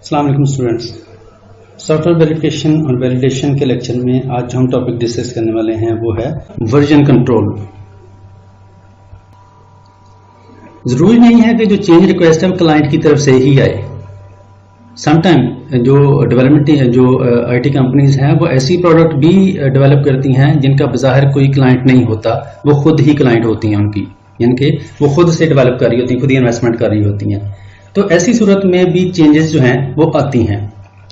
अस्सलाम वालेकुम students. Software verification और वैलिडेशन के लेक्चर में आज जो हम टॉपिक डिस्कस करने वाले हैं वो है वर्जन कंट्रोल। जरूरी नहीं है कि जो चेंज रिक्वेस्ट है वो क्लाइंट की तरफ से ही आए। समटाइम जो डेवलपमेंट जो आईटी कंपनीज हैं वो ऐसी प्रोडक्ट भी डेवलप करती हैं जिनका बाहर कोई क्लाइंट नहीं होता, वो खुद ही क्लाइंट होती हैं उनकी, यानी कि वो खुद से डेवलप कर रही होती हैं, खुद ही इन्वेस्टमेंट कर रही होती हैं। तो ऐसी सूरत में भी चेंजेस जो हैं वो आती हैं,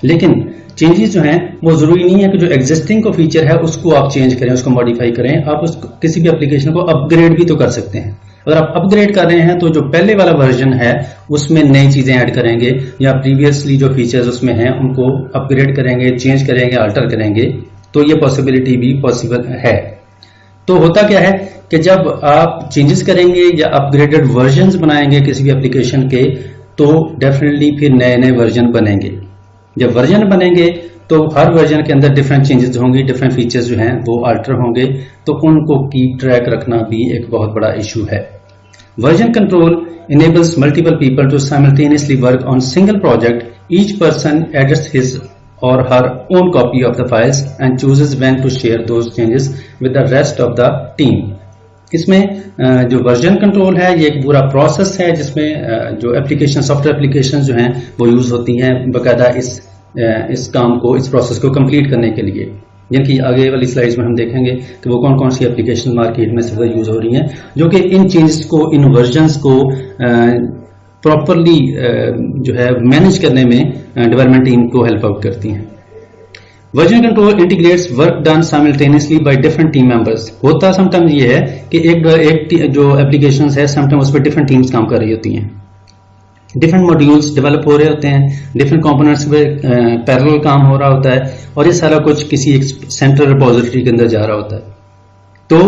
लेकिन चेंजेस जो हैं वो जरूरी नहीं है कि जो एग्जिस्टिंग को फीचर है उसको आप चेंज करें, उसको मॉडिफाई करें। आप उसको किसी भी एप्लीकेशन को अपग्रेड भी तो कर सकते हैं। अगर आप अपग्रेड कर रहे हैं तो जो पहले वाला वर्जन है उसमें नई चीजें ऐड करेंगे या प्रीवियसली जो फीचर्स उसमें हैं उनको अपग्रेड करेंगे, चेंज करेंगे, अल्टर करेंगे, तो ये पॉसिबिलिटी भी पॉसिबल है। तो होता क्या है कि जब आप चेंजेस करेंगे या अपग्रेडेड वर्जन बनाएंगे किसी भी एप्लीकेशन के, तो डेफिनेटली फिर नए नए वर्जन बनेंगे। जब वर्जन बनेंगे तो हर वर्जन के अंदर डिफरेंट चेंजेस होंगी, डिफरेंट फीचर्स जो हैं वो अल्टर होंगे, तो उनको कीप ट्रैक रखना भी एक बहुत बड़ा इशू है। Version control enables multiple people to simultaneously work on single project. Each person edits his or her own copy of the files and chooses when to share those changes with the rest of the team. इसमें जो version control है ये एक पूरा process है जिसमें जो application, software application जो हैं वो यूज होती हैं बकायदा इस काम को, इस प्रोसेस को कंप्लीट करने के लिए। यानी कि आगे वाली स्लाइड्स में हम देखेंगे कि वो कौन कौन सी एप्लीकेशन मार्केट में से यूज हो रही हैं जो कि इन चेंजेस को, इन वर्जन्स को प्रॉपरली जो है मैनेज करने में डेवलपमेंट टीम को हेल्प आउट करती हैं। Version control integrates work done simultaneously by different team members. होता समटाइम ये है कि एक जो एप्लीकेशन है समटाइम उस पर डिफरेंट टीम्स काम कर रही होती हैं, डिफरेंट मॉड्यूल्स डेवलप हो रहे होते हैं, डिफरेंट कंपोनेंट्स पे पैरेलल काम हो रहा होता है और ये सारा कुछ किसी एक सेंट्रल रिपोजिटरी के अंदर जा रहा होता है। तो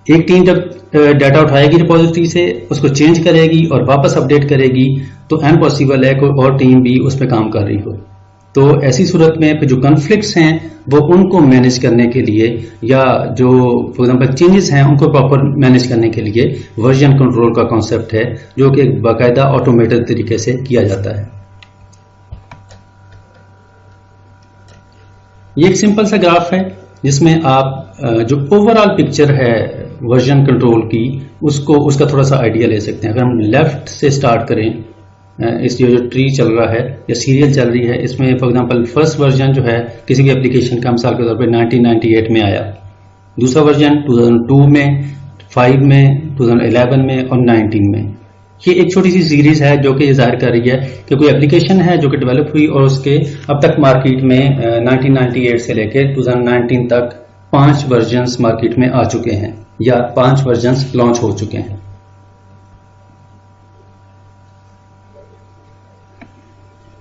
एक टीम जब डाटा उठाएगी रिपोजिटरी से, उसको चेंज करेगी और वापस अपडेट करेगी, तो इम्पॉसिबल है कोई और टीम भी उस पर काम कर रही हो। तो ऐसी सूरत में जो कॉन्फ्लिक्ट्स हैं वो उनको मैनेज करने के लिए या जो फॉर एग्जांपल चेंजेस हैं उनको प्रॉपर मैनेज करने के लिए वर्जन कंट्रोल का कॉन्सेप्ट है जो कि बाकायदा ऑटोमेटेड तरीके से किया जाता है। ये एक सिंपल सा ग्राफ है जिसमें आप जो ओवरऑल पिक्चर है वर्जन कंट्रोल की उसका थोड़ा सा आइडिया ले सकते हैं। अगर हम लेफ्ट से स्टार्ट करें, इस जो ट्री चल रहा है या सीरियल चल रही है, इसमें फॉर एग्जांपल फर्स्ट वर्जन जो है किसी भी एप्लीकेशन का मिसाल के तौर पे 1998 में आया, दूसरा वर्जन 2002 में, 5 में, 2011 में और 19 में। ये एक छोटी सी सीरीज है जो कि जाहिर कर रही है कि कोई एप्लीकेशन है जो कि डेवलप हुई और उसके अब तक मार्केट में 1998 से लेकर 2019 तक 5 वर्जन मार्केट में आ चुके हैं या 5 वर्जन लॉन्च हो चुके हैं।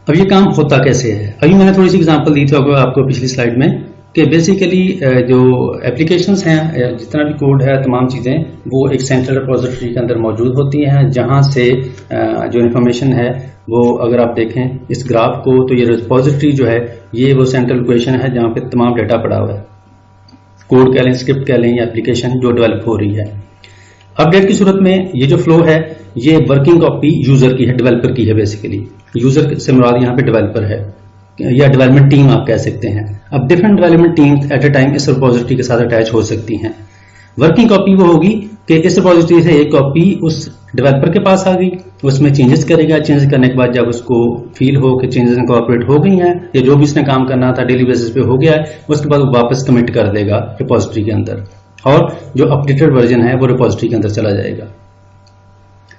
अब ये काम होता कैसे है? अभी मैंने थोड़ी सी एग्जांपल दी थी आपको पिछली स्लाइड में कि बेसिकली जो एप्लीकेशंस हैं, जितना भी कोड है, तमाम चीज़ें वो एक सेंट्रल रिपोजिटरी के अंदर मौजूद होती हैं जहां से जो इन्फॉर्मेशन है वो अगर आप देखें इस ग्राफ को तो ये रिपोजिटरी जो है ये वो सेंट्रल लोकेशन है जहां पे तमाम डाटा पड़ा हुआ है, कोड कह लें, स्क्रिप्ट कह लें या एप्लीकेशन जो डेवलप हो रही है। अपडेट की सूरत में ये जो फ्लो है ये वर्किंग कॉपी यूजर की है, डेवलपर की है। बेसिकली यूजर से मुराद यहाँ पे डेवलपर है या डेवलपमेंट टीम आप कह सकते हैं। अब different development team at a time इस रिपोजिटरी के साथ अटैच हो सकती हैं। वर्किंग कॉपी वो होगी कि इस रिपोजिटरी से एक कॉपी उस डेवलपर के पास आ गई, उसमें चेंजेस करेगा, चेंजेस करने के बाद जब उसको फील हो कि चेंजेस इनकॉर्पोरेट हो गई हैं या जो भी उसने काम करना था डेली बेसिस पे हो गया है, उसके बाद वो वापस कमिट कर देगा रिपोजिटरी के अंदर और जो अपडेटेड वर्जन है वो रिपोजिटरी के अंदर चला जाएगा।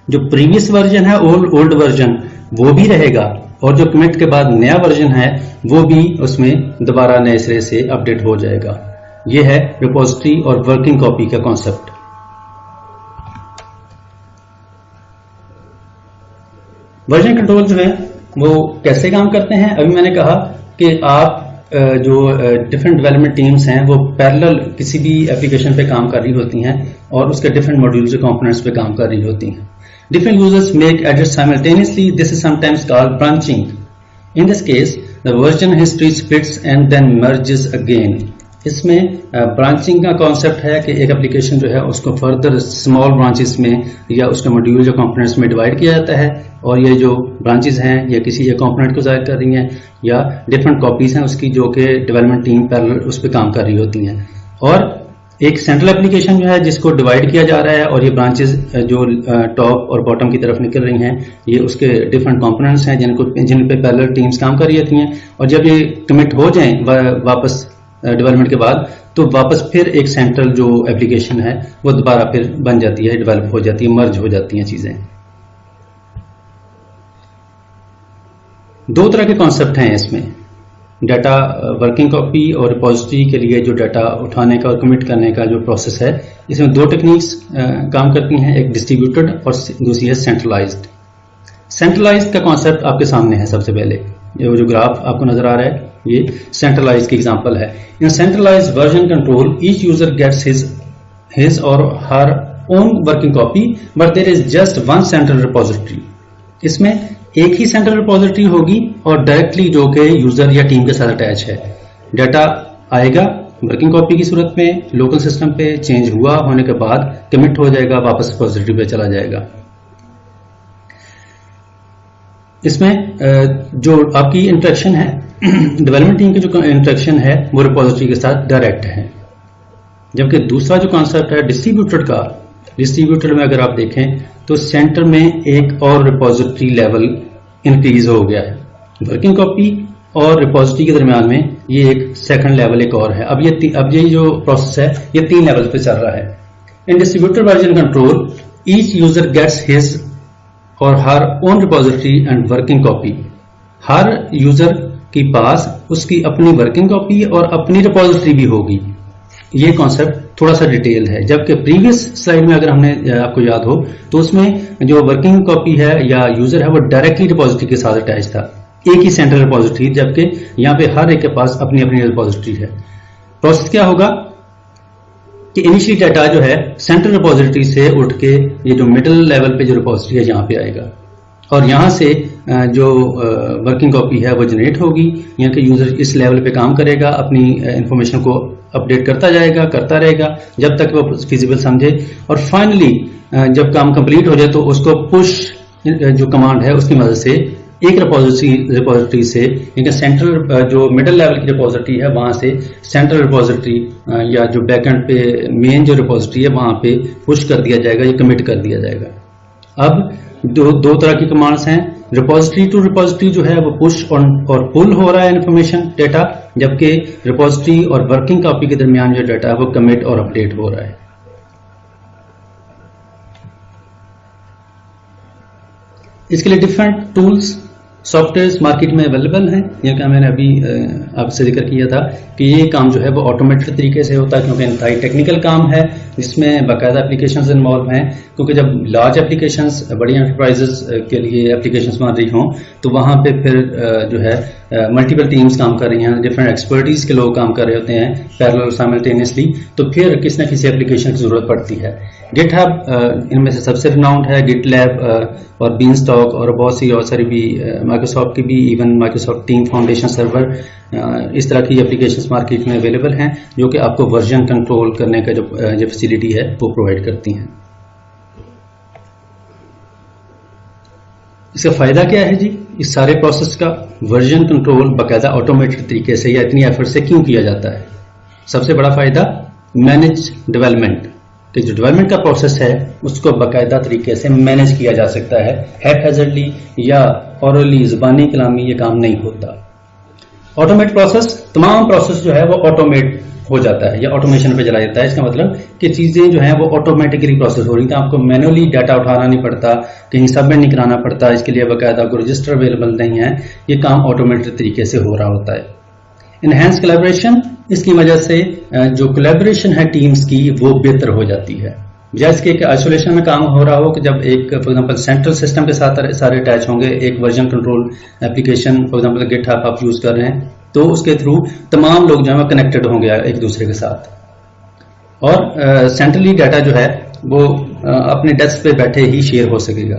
जो प्रीवियस वर्जन है, ओल्ड वर्जन, वो भी रहेगा और जो कमिट के बाद नया वर्जन है वो भी उसमें दोबारा नए सिरे से अपडेट हो जाएगा। ये है रिपोजिटरी और वर्किंग कॉपी का कॉन्सेप्ट। वर्जन कंट्रोल जो है वो कैसे काम करते हैं? अभी मैंने कहा कि आप जो डिफरेंट डेवलपमेंट टीम्स हैं वो पैरेलल किसी भी एप्लीकेशन पे काम कर रही होती हैं और उसके डिफरेंट मॉड्यूल्स और कंपोनेंट्स पे काम कर रही होती हैं। Different users make edits simultaneously. This is sometimes called branching. In this case, the version history splits and then merges again. इसमें ब्रांचिंग का कॉन्सेप्ट है कि एक एप्लीकेशन जो है उसको फर्दर स्मॉल ब्रांचेस में या उसके मॉड्यूल या कंपोनेंट्स में डिवाइड किया जाता है, और ये जो ब्रांचेस हैं या किसी एक कंपोनेंट को जाहिर कर रही हैं या डिफरेंट कॉपीज हैं उसकी, जो कि डेवलपमेंट टीम पैरेलल उस पर काम कर रही होती हैं। और एक सेंट्रल एप्लीकेशन जो है जिसको डिवाइड किया जा रहा है, और ये ब्रांचेस जो टॉप और बॉटम की तरफ निकल रही हैं ये उसके डिफरेंट कंपोनेंट्स हैं जिन पे पैरेलल टीम्स काम कर रही होती हैं। और जब ये कमिट हो जाएं वापस डेवलपमेंट के बाद, तो वापस फिर एक सेंट्रल जो एप्लीकेशन है वो दोबारा फिर बन जाती है, डेवलप हो जाती है, मर्ज हो जाती हैं चीजें। दो तरह के कॉन्सेप्ट हैं इसमें, डाटा वर्किंग कॉपी और रिपोजिटरी के लिए जो डाटा उठाने का और कमिट करने का जो प्रोसेस है, इसमें दो टेक्निक्स काम करती हैं, एक डिस्ट्रीब्यूटेड और दूसरी है सेंट्रलाइज्ड। सेंट्रलाइज्ड का कॉन्सेप्ट आपके सामने है। सबसे पहले ये जो ग्राफ आपको नजर आ रहा है ये सेंट्रलाइज की एग्जांपल है। In centralized version control each user gets his or her own working copy but there is just one central repository. इसमें एक ही सेंट्रल रिपोजिटरी होगी और डायरेक्टली जो कि यूजर या टीम के साथ अटैच है। डाटा आएगा वर्किंग कॉपी की सूरत में लोकल सिस्टम पे, चेंज हुआ होने के बाद कमिट हो जाएगा, वापस रिपोजिटरी पे चला जाएगा। इसमें जो आपकी इंटरेक्शन है डेवलपमेंट टीम की जो इंटरेक्शन है वो रिपोजिटरी के साथ डायरेक्ट है। जबकि दूसरा जो कॉन्सेप्ट है डिस्ट्रीब्यूटेड का, डिस्ट्रीब्यूटेड में अगर आप देखें तो सेंटर में एक और रिपोजिटरी लेवल इंक्रीज हो गया है। वर्किंग कॉपी और रिपोजिटरी के दरमियान में ये एक सेकंड लेवल एक और है। अब ये जो प्रोसेस है ये 3 लेवल पे चल रहा है। In distributed version control each user gets his or her own repository and working copy. हर यूजर के पास उसकी अपनी वर्किंग कॉपी और अपनी रिपोजिटरी भी होगी। ये कॉन्सेप्ट थोड़ा सा डिटेल है। जबकि प्रीवियस स्लाइड में अगर हमने आपको याद हो तो उसमें जो वर्किंग कॉपी है या यूजर है वो डायरेक्टली रिपोजिटरी के साथ अटैच था, एक ही सेंट्रल रिपोजिटरी, जबकि यहाँ पे हर एक के पास अपनी अपनी रिपोजिटरी है। प्रोसेस क्या होगा कि इनिशियली डाटा जो है सेंट्रल रिपोजिटरी से उठ के ये जो मिडिल लेवल पे जो रिपोजिटरी है यहाँ पे आएगा, और यहाँ से जो वर्किंग कॉपी है वो जनरेट होगी। यहाँ के यूजर इस लेवल पे काम करेगा, अपनी इंफॉर्मेशन को अपडेट करता जाएगा, करता रहेगा जब तक वो फिजिबल समझे, और फाइनली जब काम कंप्लीट हो जाए तो उसको पुश जो कमांड है उसकी मदद से एक रिपोजिटरी से, यानी सेंट्रल जो मिडिल लेवल की रिपोजिटरी है वहां से सेंट्रल रिपोजिटरी या जो बैकएंड पे मेन जो रिपोजिटरी है वहां पे पुश कर दिया जाएगा या कमिट कर दिया जाएगा। अब दो तरह की कमांड्स हैं। रिपोजिटरी टू रिपोजिटरी जो है वो पुश और पुल हो रहा है इन्फॉर्मेशन डाटा, जबकि रिपोजिटरी और वर्किंग कॉपी के दरमियान जो डाटा है वो कमिट और अपडेट हो रहा है। इसके लिए डिफरेंट टूल्स सॉफ्टवेयर मार्केट में अवेलेबल हैं। जैसा मैंने अभी आपसे जिक्र किया था कि ये काम जो है वो ऑटोमेटेड तरीके से होता है, क्योंकि इंतहाई टेक्निकल काम है जिसमें बाकायदा एप्लीकेशंस इन्वॉल्व हैं। क्योंकि जब लार्ज एप्लीकेशंस, बड़ी एंटरप्राइजेस के लिए एप्लीकेशंस बन रही हों तो वहाँ पे फिर जो है मल्टीपल टीम्स काम कर रही हैं, डिफरेंट एक्सपर्टीज के लोग काम कर रहे होते हैं पैरेलल साइमल्टेनियसली, तो फिर किसी न किसी एप्लीकेशन की जरूरत पड़ती है। गिटहब इनमें से सबसे रिनाउंड है, गिटलैब और बीनस्टॉक और बहुत सी और सारी भी माइक्रोसॉफ्ट की भी, even Microsoft team foundation server, इस तरह की एप्लीकेशंस मार्केट में अवेलेबल हैं जो कि आपको वर्जन कंट्रोल करने का जो फैसिलिटी है वो प्रोवाइड करती हैं। इसका फायदा क्या है जी? इस सारे प्रोसेस का वर्जन कंट्रोल बाकायदा ऑटोमेटेड तरीके से या इतनी एफर्ट से क्यों किया जाता है? सबसे बड़ा फायदा मैनेज डेवलपमेंट, कि जो डेवलपमेंट का प्रोसेस है उसको बाकायदा तरीके से मैनेज किया जा सकता है। हैphazardly या ऑरली जुबानी कलामी ये काम नहीं होता। ऑटोमेट प्रोसेस, तमाम प्रोसेस जो है वो ऑटोमेट हो जाता है या ऑटोमेशन पे चला जाता है। इसका मतलब कि चीजें जो हैं वो ऑटोमेटिकली प्रोसेस हो रही हैं, आपको मैनुअली डाटा उठाना नहीं पड़ता, कहीं सबमिट नहीं कराना पड़ता, इसके लिए बाकायदा कोई रजिस्टर अवेलेबल नहीं है, ये काम ऑटोमेटेड तरीके से हो रहा होता है। इनहैंस कोलैबोरेशन, इसकी वजह से जो कोलैबोरेशन है टीम्स की वो बेहतर हो जाती है। जैसे कि आइसोलेशन में काम हो रहा हो कि जब एक फॉर एग्जांपल सेंट्रल सिस्टम के साथ सारे अटैच होंगे, एक version control application for example GitHub आप यूज कर रहे हैं तो उसके थ्रू तमाम लोग जो है कनेक्टेड होंगे एक दूसरे के साथ, और सेंट्रली डाटा जो है वो अपने डेस्क पे बैठे ही शेयर हो सकेगा।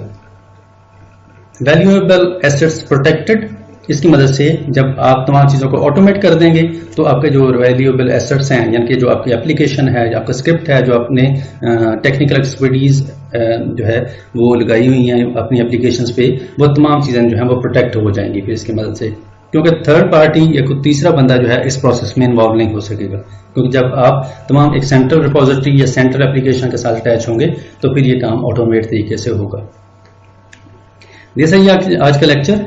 वैल्यूएबल एसेट्स प्रोटेक्टेड, इसकी मदद से जब आप तमाम चीज़ों को ऑटोमेट कर देंगे तो आपके जो वैल्यूएबल एसेट्स हैं, यानी कि जो आपकी एप्लीकेशन है, जो आपका स्क्रिप्ट है, जो आपने टेक्निकल एक्सपर्टीज जो है वो लगाई हुई हैं अपनी एप्लीकेशंस पे, वो तमाम चीज़ें जो हैं वो प्रोटेक्ट हो जाएंगी फिर इसकी मदद से, क्योंकि थर्ड पार्टी या कोई तीसरा बंदा जो है इस प्रोसेस में इन्वॉल्व नहीं हो सकेगा। क्योंकि जब आप तमाम एक सेंट्रल रिपोजिटरी या सेंट्रल एप्लीकेशन के साथ अटैच होंगे तो फिर ये काम ऑटोमेट तरीके से होगा। जैसा ही आज का लेक्चर।